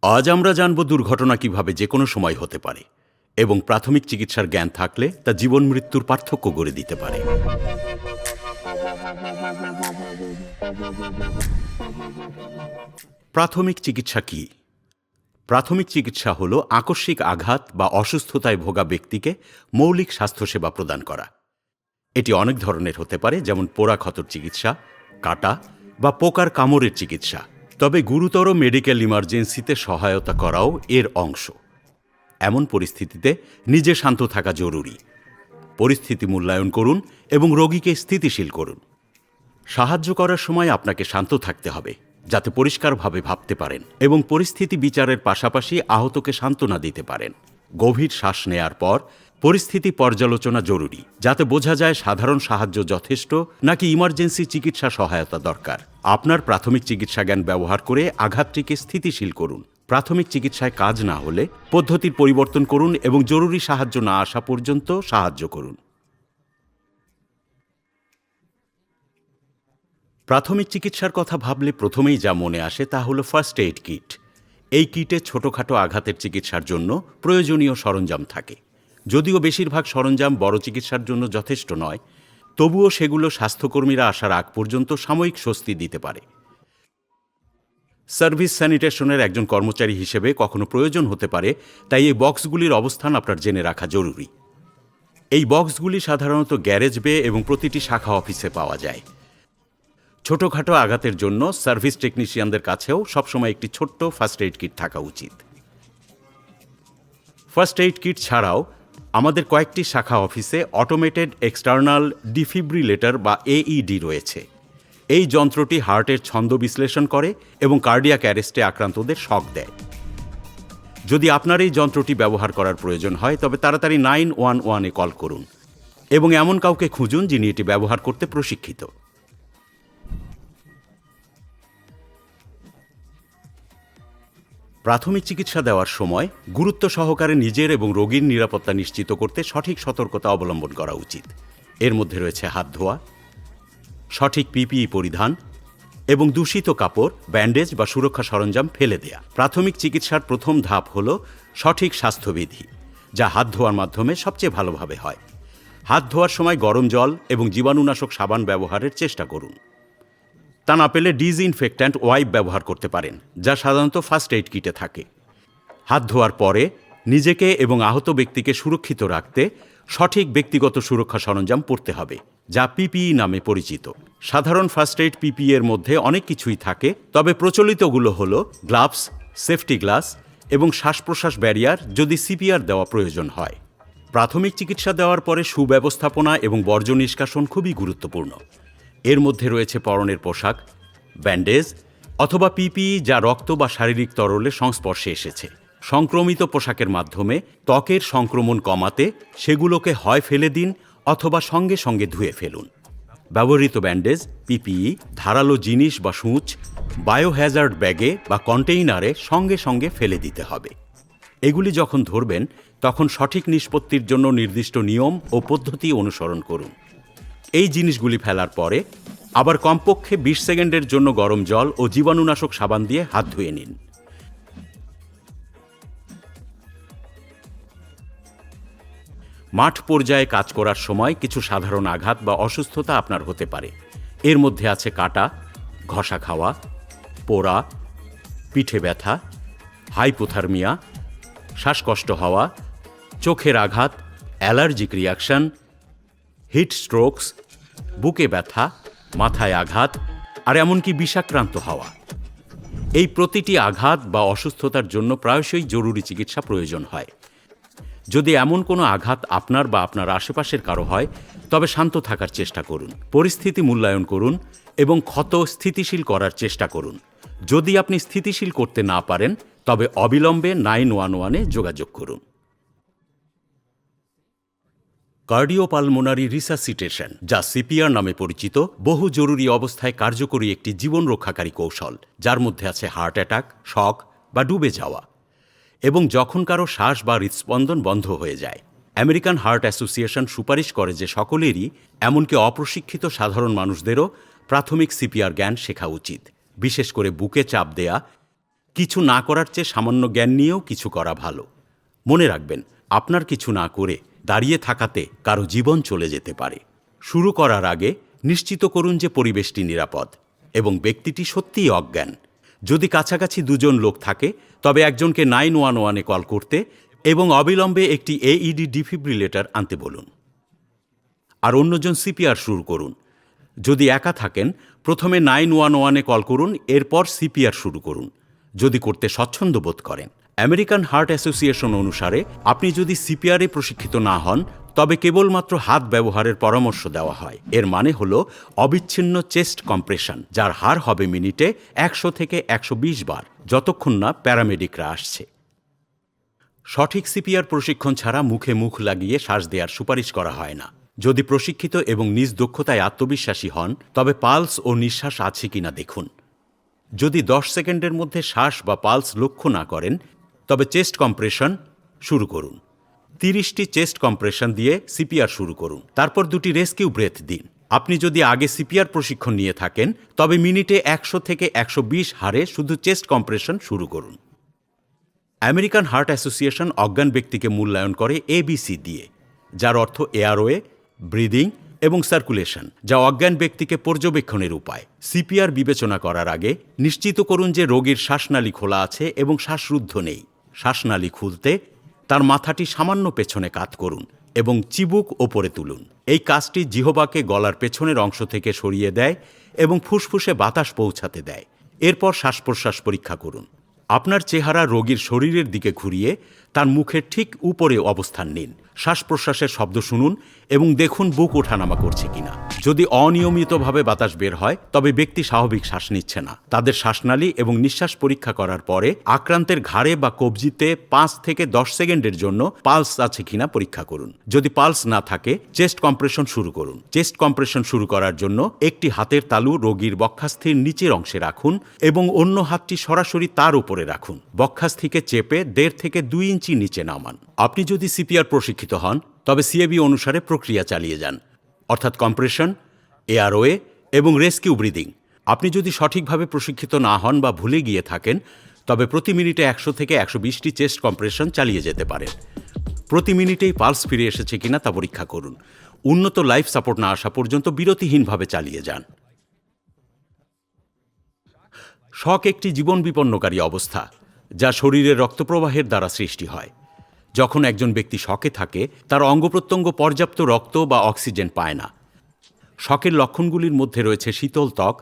আজ আমরা জানব দুর্ঘটনা কিভাবে যে কোনো সময় হতে পারে এবং প্রাথমিক চিকিৎসার জ্ঞান থাকলে তা জীবন মৃত্যুর পার্থক্য গড়ে দিতে পারে। প্রাথমিক চিকিৎসা কি? প্রাথমিক চিকিৎসা হল আকস্মিক আঘাত বা অসুস্থতায় ভোগা ব্যক্তিকে মৌলিক স্বাস্থ্যসেবা প্রদান করা। এটি অনেক ধরনের হতে পারে, যেমন পোড়া ক্ষতর চিকিৎসা, কাটা বা পোকার কামড়ের চিকিৎসা। তবে গুরুতর মেডিকেল ইমার্জেন্সিতে সহায়তা করাও এর অংশ। এমন পরিস্থিতিতে নিজে শান্ত থাকা জরুরি। পরিস্থিতি মূল্যায়ন করুন এবং রোগীকে স্থিতিশীল করুন। সাহায্য করার সময় আপনাকে শান্ত থাকতে হবে, যাতে পরিষ্কারভাবে ভাবতে পারেন এবং পরিস্থিতি বিচারের পাশাপাশি আহতকে সান্ত্বনা দিতে পারেন। গভীর শ্বাস নেয়ার পর পরিস্থিতি পর্যালোচনা জরুরি, যাতে বোঝা যায় সাধারণ সাহায্য যথেষ্ট নাকি ইমার্জেন্সি চিকিৎসা সহায়তা দরকার। আপনার প্রাথমিক চিকিৎসা জ্ঞান ব্যবহার করে আঘাতটিকে স্থিতিশীল করুন। প্রাথমিক চিকিৎসায় কাজ না হলে পদ্ধতির পরিবর্তন করুন এবং জরুরি সাহায্য না আসা পর্যন্ত সাহায্য করুন। প্রাথমিক চিকিৎসার কথা ভাবলে প্রথমেই যা মনে আসে তা হলো ফার্স্ট এইড কিট। এই কিটে ছোটখাটো আঘাতের চিকিৎসার জন্য প্রয়োজনীয় সরঞ্জাম থাকে। যদিও বেশিরভাগ সরঞ্জাম বড় চিকিৎসার জন্য যথেষ্ট নয়, তবুও সেগুলো স্বাস্থ্যকর্মীরা আসার আগ পর্যন্ত সাময়িক স্বস্তি দিতে পারে। সার্ভিস স্যানিটেশনের একজন কর্মচারী হিসেবে কখনো প্রয়োজন হতে পারে, তাই এই বক্সগুলির অবস্থান আপনার জেনে রাখা জরুরি। এই বক্সগুলি সাধারণত গ্যারেজ বে এবং প্রতিটি শাখা অফিসে পাওয়া যায়। ছোটখাটো আঘাতের জন্য সার্ভিস টেকনিশিয়ানদের কাছেও সবসময় একটি ছোট্ট ফার্স্ট এইড কিট থাকা উচিত। ফার্স্ট এইড কিট ছাড়াও আমাদের কয়েকটি শাখা অফিসে অটোমেটেড এক্সটার্নাল ডিফিব্রিলেটর বা AED রয়েছে। এই যন্ত্রটি হার্টের ছন্দ বিশ্লেষণ করে এবং কার্ডিয়াক অ্যারেস্টে আক্রান্তদের শক দেয়। যদি আপনার এই যন্ত্রটি ব্যবহার করার প্রয়োজন হয়, তবে তাড়াতাড়ি 911-এ কল করুন এবং এমন কাউকে খুঁজুন যিনি এটি ব্যবহার করতে প্রশিক্ষিত। প্রাথমিক চিকিৎসা দেওয়ার সময় গুরুত্ব সহকারে নিজের এবং রোগীর নিরাপত্তা নিশ্চিত করতে সঠিক সতর্কতা অবলম্বন করা উচিত। এর মধ্যে রয়েছে হাত ধোয়া, সঠিক PPE পরিধান এবং দূষিত কাপড়, ব্যান্ডেজ বা সুরক্ষা সরঞ্জাম ফেলে দেয়া। প্রাথমিক চিকিৎসার প্রথম ধাপ হল সঠিক স্বাস্থ্যবিধি, যা হাত ধোয়ার মাধ্যমে সবচেয়ে ভালোভাবে হয়। হাত ধোয়ার সময় গরম জল এবং জীবাণুনাশক সাবান ব্যবহারের চেষ্টা করুন। তা না পেলে ডিসইনফেক্ট্যান্ট ওয়াইপ ব্যবহার করতে পারেন, যা সাধারণত ফার্স্ট এইড কিটে থাকে। হাত ধোয়ার পরে নিজেকে এবং আহত ব্যক্তিকে সুরক্ষিত রাখতে সঠিক ব্যক্তিগত সুরক্ষা সরঞ্জাম পরতে হবে, যা PPE নামে পরিচিত। সাধারণ ফার্স্ট এইড PPE এর মধ্যে অনেক কিছুই থাকে, তবে প্রচলিতগুলো হল গ্লাভস, সেফটি গ্লাস এবং শ্বাস প্রশ্বাস ব্যারিয়ার যদি CPR দেওয়া প্রয়োজন হয়। প্রাথমিক চিকিৎসা দেওয়ার পরে সুব্যবস্থাপনা এবং বর্জ্য নিষ্কাশন খুবই গুরুত্বপূর্ণ। এর মধ্যে রয়েছে পরনের পোশাক, ব্যান্ডেজ অথবা PPE যা রক্ত বা শারীরিক তরলের সংস্পর্শে এসেছে। সংক্রমিত পোশাকের মাধ্যমে ত্বকের সংক্রমণ কমাতে সেগুলোকে হয় ফেলে দিন অথবা সঙ্গে সঙ্গে ধুয়ে ফেলুন। ব্যবহৃত ব্যান্ডেজ, PPE, ধারালো জিনিস বা সূঁচ বায়োহ্যাজার্ড ব্যাগে বা কন্টেইনারে সঙ্গে সঙ্গে ফেলে দিতে হবে। এগুলি যখন ধরবেন, তখন সঠিক নিষ্পত্তির জন্য নির্দিষ্ট নিয়ম ও পদ্ধতি অনুসরণ করুন। এই জিনিসগুলি ফেলার পরে আবার কমপক্ষে 20 সেকেন্ডের জন্য গরম জল ও জীবাণুনাশক সাবান দিয়ে হাত ধুয়ে নিন। মাঠ পর্যায়ে কাজ করার সময় কিছু সাধারণ আঘাত বা অসুস্থতা আপনার হতে পারে। এর মধ্যে আছে কাটা, ঘষা খাওয়া, পোড়া, পিঠে ব্যথা, হাইপোথার্মিয়া, শ্বাসকষ্ট হওয়া, চোখের আঘাত, অ্যালার্জিক রিয়াকশন, হিট স্ট্রোকস, বুকে ব্যথা, মাথায় আঘাত আর এমনকি বিষাক্রান্ত হওয়া। এই প্রতিটি আঘাত বা অসুস্থতার জন্য প্রায়শই জরুরি চিকিৎসা প্রয়োজন হয়। যদি এমন কোনো আঘাত আপনার বা আপনার আশেপাশের কারো হয়, তবে শান্ত থাকার চেষ্টা করুন, পরিস্থিতি মূল্যায়ন করুন এবং ক্ষত স্থিতিশীল করার চেষ্টা করুন। যদি আপনি স্থিতিশীল করতে না পারেন, তবে অবিলম্বে 911-এ যোগাযোগ করুন। কার্ডিওপালমোনারি রিসাসিটেশন, যা CPR নামে পরিচিত, বহু জরুরি অবস্থায় কার্যকরী একটি জীবন রক্ষাকারী কৌশল, যার মধ্যে আছে হার্ট অ্যাটাক, শক বা ডুবে যাওয়া এবং যখন কারো শ্বাস বা হৃদস্পন্দন বন্ধ হয়ে যায়। আমেরিকান হার্ট অ্যাসোসিয়েশন সুপারিশ করে যে সকলেরই, এমনকি অপ্রশিক্ষিত সাধারণ মানুষদেরও প্রাথমিক CPR জ্ঞান শেখা উচিত, বিশেষ করে বুকে চাপ দেয়া কিছু না করার চেয়ে সামান্য জ্ঞান নিয়েও কিছু করা ভালো। মনে রাখবেন, আপনার কিছু না করে দাঁড়িয়ে থাকাতে কারো জীবন চলে যেতে পারে। শুরু করার আগে নিশ্চিত করুন যে পরিবেশটি নিরাপদ এবং ব্যক্তিটি সত্যিই অজ্ঞান। যদি কাছাকাছি দুজন লোক থাকে তবে একজনকে 911-এ কল করতে এবং অবিলম্বে একটি AED ডিফিব্রিলেটর আনতে বলুন। আর অন্যজন সিপিআর শুরু করুন। যদি একা থাকেন প্রথমে 911-এ কল করুন, এরপর সিপিআর শুরু করুন যদি করতে স্বচ্ছন্দ বোধ করেন। আমেরিকান হার্ট অ্যাসোসিয়েশন অনুসারে আপনি যদি সিপিআরে প্রশিক্ষিত না হন তবে কেবলমাত্র হাত ব্যবহারের পরামর্শ দেওয়া হয়। এর মানে হল অবিচ্ছিন্ন চেস্ট কম্প্রেশন, যার হার হবে মিনিটে 100 থেকে 120 বার, যতক্ষণ না প্যারামেডিকরা আসছে। সঠিক সিপিআর প্রশিক্ষণ ছাড়া মুখে মুখ লাগিয়ে শ্বাস দেওয়ার সুপারিশ করা হয় না। যদি প্রশিক্ষিত এবং নিজ দক্ষতায় আত্মবিশ্বাসী হন তবে পালস ও নিঃশ্বাস আছে কিনা দেখুন। যদি 10 সেকেন্ডের মধ্যে শ্বাস বা পালস লক্ষ্য না করেন তবে চেস্ট কম্প্রেশন শুরু করুন। 30টি চেস্ট কম্প্রেশন দিয়ে সিপিআর শুরু করুন, তারপর 2টি রেস্কিউ ব্রেথ দিন। আপনি যদি আগে সিপিআর প্রশিক্ষণ নিয়ে থাকেন তবে মিনিটে 100 থেকে 120 হারে শুধু চেস্ট কম্প্রেশন শুরু করুন। আমেরিকান হার্ট অ্যাসোসিয়েশন অজ্ঞান ব্যক্তিকে মূল্যায়ন করে ABC দিয়ে, যার অর্থ এয়ারওয়ে, ব্রিদিং এবং সার্কুলেশন, যা অজ্ঞান ব্যক্তিকে পর্যবেক্ষণের উপায়। সিপিআর বিবেচনা করার আগে নিশ্চিত করুন যে রোগীর শ্বাসনালী খোলা আছে এবং শ্বাসরুদ্ধ নেই। শ্বাসনালী খুলতে তার মাথাটি সামান্য পেছনে কাত করুন এবং চিবুক ওপরে তুলুন। এই কাজটি জিহ্বাকে গলার পেছনের অংশ থেকে সরিয়ে দেয় এবং ফুসফুসে বাতাস পৌঁছাতে দেয়। এরপর শ্বাস প্রশ্বাস পরীক্ষা করুন। আপনার চেহারা রোগীর শরীরের দিকে ঘুরিয়ে তার মুখের ঠিক উপরে অবস্থান নিন। শ্বাস প্রশ্বাসের শব্দ শুনুন এবং দেখুন বুক ওঠানামা করছে কিনা। যদি অনিয়মিতভাবে বাতাস বের হয় তবে ব্যক্তি স্বাভাবিক শ্বাস নিচ্ছে না। তাদের শ্বাসনালী এবং নিঃশ্বাস পরীক্ষা করার পরে আক্রান্তের ঘাড়ে বা কবজিতে 5 থেকে 10 সেকেন্ডের জন্য পালস আছে কিনা পরীক্ষা করুন। যদি পালস না থাকে চেস্ট কম্প্রেশন শুরু করুন। চেস্ট কম্প্রেশন শুরু করার জন্য একটি হাতের তালু রোগীর বক্ষাস্থির নিচের অংশে রাখুন এবং অন্য হাতটি সরাসরি তার উপরে রাখুন। বক্ষাস্থিকে চেপে 1.5 থেকে 2 ইঞ্চি নিচে নামান। আপনি যদি সিপিআর প্রশিক্ষিত হন তবে সিএবি অনুসারে প্রক্রিয়া চালিয়ে যান, অর্থাৎ কম্প্রেশন, এয়ারওয়ে এবং রেস্কিউ ব্রিদিং। আপনি যদি সঠিকভাবে প্রশিক্ষিত না হন বা ভুলে গিয়ে থাকেন তবে প্রতি মিনিটে 100 থেকে 120টি চেস্ট কম্প্রেশন চালিয়ে যেতে পারেন। প্রতি মিনিটেই পালস ফিরে এসেছে কিনা তা পরীক্ষা করুন। উন্নত লাইফ সাপোর্ট না আসা পর্যন্ত বিরতিহীনভাবে চালিয়ে যান। শক একটি জীবন বিপন্নকারী অবস্থা যা শরীরের রক্তপ্রবাহের দ্বারা সৃষ্টি হয়। যখন একজন ব্যক্তি শকে থাকে তার অঙ্গপ্রত্যঙ্গ পর্যাপ্ত রক্ত বা অক্সিজেন পায় না। শকের লক্ষণগুলির মধ্যে রয়েছে শীতল ত্বক,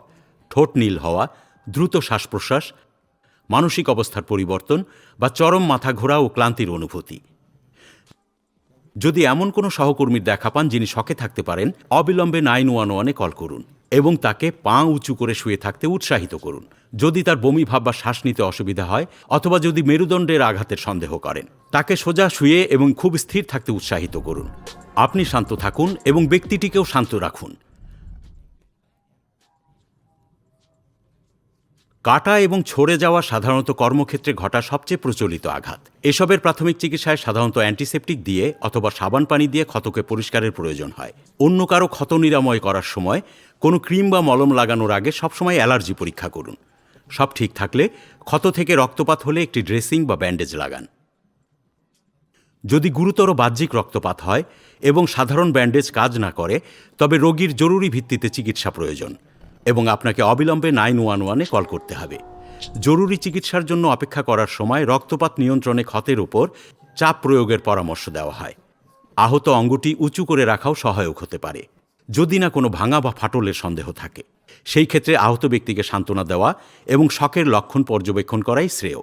ঠোঁট নীল হওয়া, দ্রুত শ্বাস প্রশ্বাস, মানসিক অবস্থার পরিবর্তন বা চরম মাথা ঘোরা ও ক্লান্তির অনুভূতি। যদি এমন কোনো সহকর্মীর দেখা পান যিনি শকে থাকতে পারেন, অবিলম্বে 911-এ কল করুন এবং তাকে পা উঁচু করে শুয়ে থাকতে উৎসাহিত করুন। যদি তার বমি ভাব বা শ্বাস নিতে অসুবিধা হয় অথবা যদি মেরুদণ্ডের আঘাতের সন্দেহ করেন, তাকে সোজা শুয়ে এবং খুব স্থির থাকতে উৎসাহিত করুন। আপনি শান্ত থাকুন এবং ব্যক্তিটিকেও শান্ত রাখুন। কাটা এবং ছড়ে যাওয়া সাধারণত কর্মক্ষেত্রে ঘটা সবচেয়ে প্রচলিত আঘাত। এসবের প্রাথমিক চিকিৎসায় সাধারণত অ্যান্টিসেপটিক দিয়ে অথবা সাবান পানি দিয়ে ক্ষতকে পরিষ্কারের প্রয়োজন হয়। অন্য কারো ক্ষত নিরাময় করার সময় কোনো ক্রিম বা মলম লাগানোর আগে সবসময় অ্যালার্জি পরীক্ষা করুন। সব ঠিক থাকলে ক্ষত থেকে রক্তপাত হলে একটি ড্রেসিং বা ব্যান্ডেজ লাগান। যদি গুরুতর বাহ্যিক রক্তপাত হয় এবং সাধারণ ব্যান্ডেজ কাজ না করে তবে রোগীর জরুরি ভিত্তিতে চিকিৎসা প্রয়োজন এবং আপনাকে অবিলম্বে 911-এ কল করতে হবে। জরুরি চিকিৎসার জন্য অপেক্ষা করার সময় রক্তপাত নিয়ন্ত্রণে ক্ষতের উপর চাপ প্রয়োগের পরামর্শ দেওয়া হয়। আহত অঙ্গটি উঁচু করে রাখাও সহায়ক হতে পারে যদি না কোনো ভাঙা বা ফাটলের সন্দেহ থাকে। সেই ক্ষেত্রে আহত ব্যক্তিকে সান্ত্বনা দেওয়া এবং শকের লক্ষণ পর্যবেক্ষণ করাই শ্রেয়।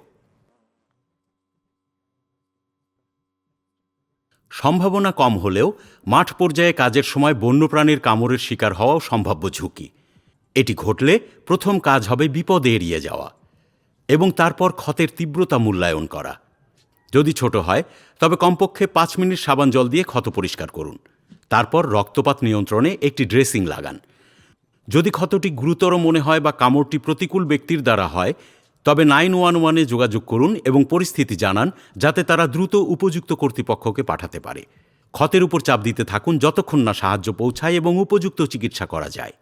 সম্ভাবনা কম হলেও মাঠ পর্যায়ে কাজের সময় বন্যপ্রাণীর কামড়ের শিকার হওয়াও সম্ভাব্য ঝুঁকি। এটি ঘটলে প্রথম কাজ হবে বিপদে এড়িয়ে যাওয়া এবং তারপর ক্ষতের তীব্রতা মূল্যায়ন করা। যদি ছোট হয় তবে কমপক্ষে 5 মিনিট সাবান জল দিয়ে ক্ষত পরিষ্কার করুন। তারপর রক্তপাত নিয়ন্ত্রণে একটি ড্রেসিং লাগান। যদি ক্ষতটি গুরুতর মনে হয় বা কামড়টি প্রতিকূল ব্যক্তির দ্বারা হয় তবে 911-এ যোগাযোগ করুন এবং পরিস্থিতি জানান যাতে তারা দ্রুত উপযুক্ত কর্তৃপক্ষকে পাঠাতে পারে। ক্ষতের উপর চাপ দিতে থাকুন যতক্ষণ না সাহায্য পৌঁছায় এবং উপযুক্ত চিকিৎসা করা যায়।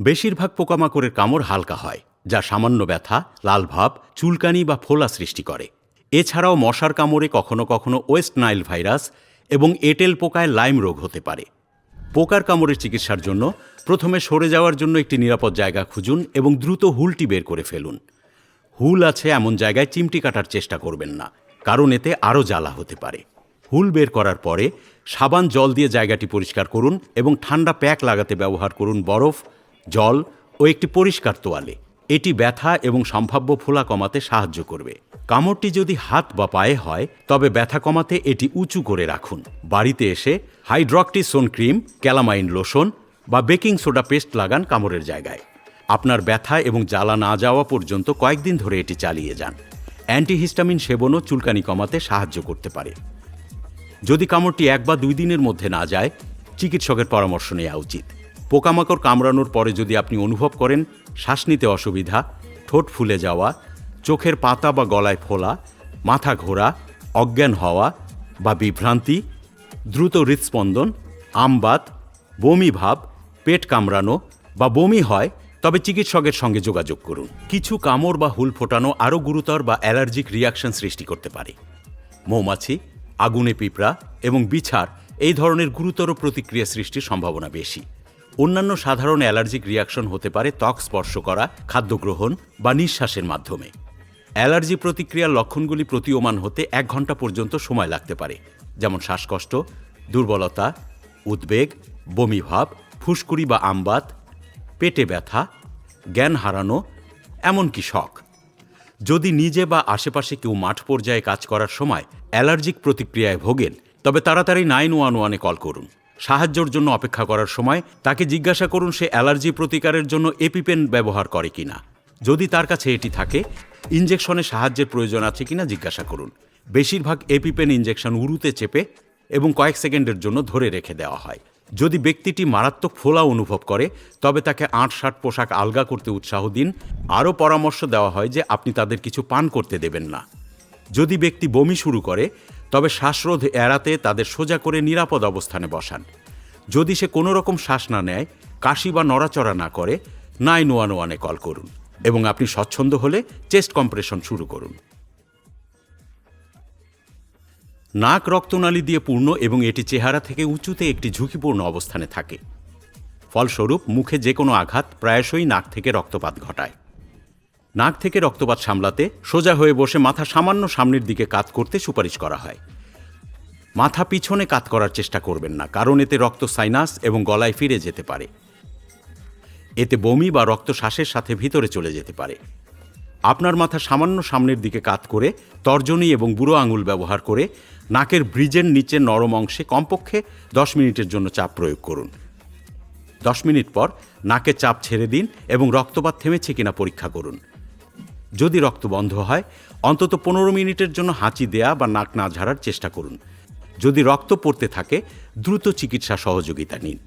বেশিরভাগ পোকামাকড়ের কামড় হালকা হয় যা সামান্য ব্যথা, লাল ভাব, চুলকানি বা ফোলা সৃষ্টি করে। এছাড়াও মশার কামড়ে কখনো কখনো ওয়েস্ট নাইল ভাইরাস এবং এঁটেল পোকায় লাইম রোগ হতে পারে। পোকার কামড়ের চিকিৎসার জন্য প্রথমে সরে যাওয়ার জন্য একটি নিরাপদ জায়গা খুঁজুন এবং দ্রুত হুলটি বের করে ফেলুন। হুল আছে এমন জায়গায় চিমটি কাটার চেষ্টা করবেন না, কারণ এতে আরও জ্বালা হতে পারে। হুল বের করার পরে সাবান জল দিয়ে জায়গাটি পরিষ্কার করুন এবং ঠান্ডা প্যাক লাগাতে ব্যবহার করুন বরফ, জল ও একটি পরিষ্কার তোয়ালে। এটি ব্যথা এবং সম্ভাব্য ফোলা কমাতে সাহায্য করবে। কামড়টি যদি হাত বা পায়ে হয় তবে ব্যথা কমাতে এটি উঁচু করে রাখুন। বাড়িতে এসে হাইড্রক্টিসোন ক্রিম, ক্যালামাইন লোশন বা বেকিং সোডা পেস্ট লাগান কামড়ের জায়গায়। আপনার ব্যথা এবং জ্বালা না যাওয়া পর্যন্ত কয়েকদিন ধরে এটি চালিয়ে যান। অ্যান্টিহিস্টামিন সেবনও চুলকানি কমাতে সাহায্য করতে পারে। যদি কামড়টি 1 বা 2 দিনের মধ্যে না যায়, চিকিৎসকের পরামর্শ নেওয়া উচিত। পোকামাকড় কামড়ানোর পরে যদি আপনি অনুভব করেন শ্বাস নিতে অসুবিধা, ঠোঁট ফুলে যাওয়া, চোখের পাতা বা গলায় ফোলা, মাথা ঘোরা, অজ্ঞান হওয়া বা বিভ্রান্তি, দ্রুত হৃদস্পন্দন, আমবাত, বমি ভাব, পেট কামড়ানো বা বমি হয়, তবে চিকিৎসকের সঙ্গে যোগাযোগ করুন। কিছু কামড় বা হুল ফোটানো আরও গুরুতর বা অ্যালার্জিক রিয়াকশন সৃষ্টি করতে পারে। মৌমাছি, আগুনে পিঁপড়া এবং বিছার এই ধরনের গুরুতর প্রতিক্রিয়া সৃষ্টির সম্ভাবনা বেশি। অন্যান্য সাধারণ অ্যালার্জিক রিয়াকশন হতে পারে ত্বক স্পর্শ করা, খাদ্য গ্রহণ বা নিঃশ্বাসের মাধ্যমে। অ্যালার্জি প্রতিক্রিয়ার লক্ষণগুলি প্রতীয়মান হতে 1 ঘন্টা পর্যন্ত সময় লাগতে পারে, যেমন শ্বাসকষ্ট, দুর্বলতা, উদ্বেগ, বমিভাব, ফুসকুড়ি বা আমবাত, পেটে ব্যথা, জ্ঞান হারানো, এমনকি শক। যদি নিজে বা আশেপাশে কেউ মাঠ পর্যায়ে কাজ করার সময় অ্যালার্জিক প্রতিক্রিয়ায় ভোগেন, তবে তাড়াতাড়ি 911-এ কল করুন। সাহায্যের জন্য অপেক্ষা করার সময় তাকে জিজ্ঞাসা করুন সে অ্যালার্জি প্রতিকারের জন্য এপিপেন ব্যবহার করে কিনা। যদি তার কাছে এটি থাকে, ইনজেকশনে সাহায্যের প্রয়োজন আছে কিনা জিজ্ঞাসা করুন। বেশিরভাগ এপিপেন ইনজেকশন উরুতে চেপে এবং কয়েক সেকেন্ডের জন্য ধরে রেখে দেওয়া হয়। যদি ব্যক্তিটি মারাত্মক ফোলা অনুভব করে, তবে তাকে আঁট-সাঁট পোশাক আলগা করতে উৎসাহ দিন। আরও পরামর্শ দেওয়া হয় যে আপনি তাদের কিছু পান করতে দেবেন না। যদি ব্যক্তি বমি শুরু করে, তবে শ্বাসরোধ এড়াতে তাদের সোজা করে নিরাপদ অবস্থানে বসান। যদি সে কোনো রকম শ্বাস না নেয়, কাশি বা নড়াচড়া না করে, 911-এ কল করুন এবং আপনি স্বচ্ছন্দ হলে চেস্ট কম্প্রেশন শুরু করুন। নাক রক্তনালী দিয়ে পূর্ণ এবং এটি চেহারা থেকে উঁচুতে একটি ঝুঁকিপূর্ণ অবস্থানে থাকে। ফলস্বরূপ মুখে যে কোনো আঘাত প্রায়শই নাক থেকে রক্তপাত ঘটায়। নাক থেকে রক্তপাত সামলাতে সোজা হয়ে বসে মাথা সামান্য সামনের দিকে কাত করতে সুপারিশ করা হয়। মাথা পিছনে কাত করার চেষ্টা করবেন না, কারণ এতে রক্ত সাইনাস এবং গলায় ফিরে যেতে পারে। এতে বমি বা রক্ত শ্বাসের সাথে ভিতরে চলে যেতে পারে। আপনার মাথা সামান্য সামনের দিকে কাত করে তর্জনী এবং বুড়ো আঙুল ব্যবহার করে নাকের ব্রিজের নিচের নরম অংশে কমপক্ষে 10 মিনিটের জন্য চাপ প্রয়োগ করুন। 10 মিনিট পর নাকে চাপ ছেড়ে দিন এবং রক্তপাত থেমেছে কিনা পরীক্ষা করুন। যদি রক্ত বন্ধ হয়, অন্তত 15 মিনিটের জন্য হাঁচি দেয়া বা নাক না ঝাড়ার চেষ্টা করুন। যদি রক্ত পড়তে থাকে, দ্রুত চিকিৎসা সহযোগিতা নিন।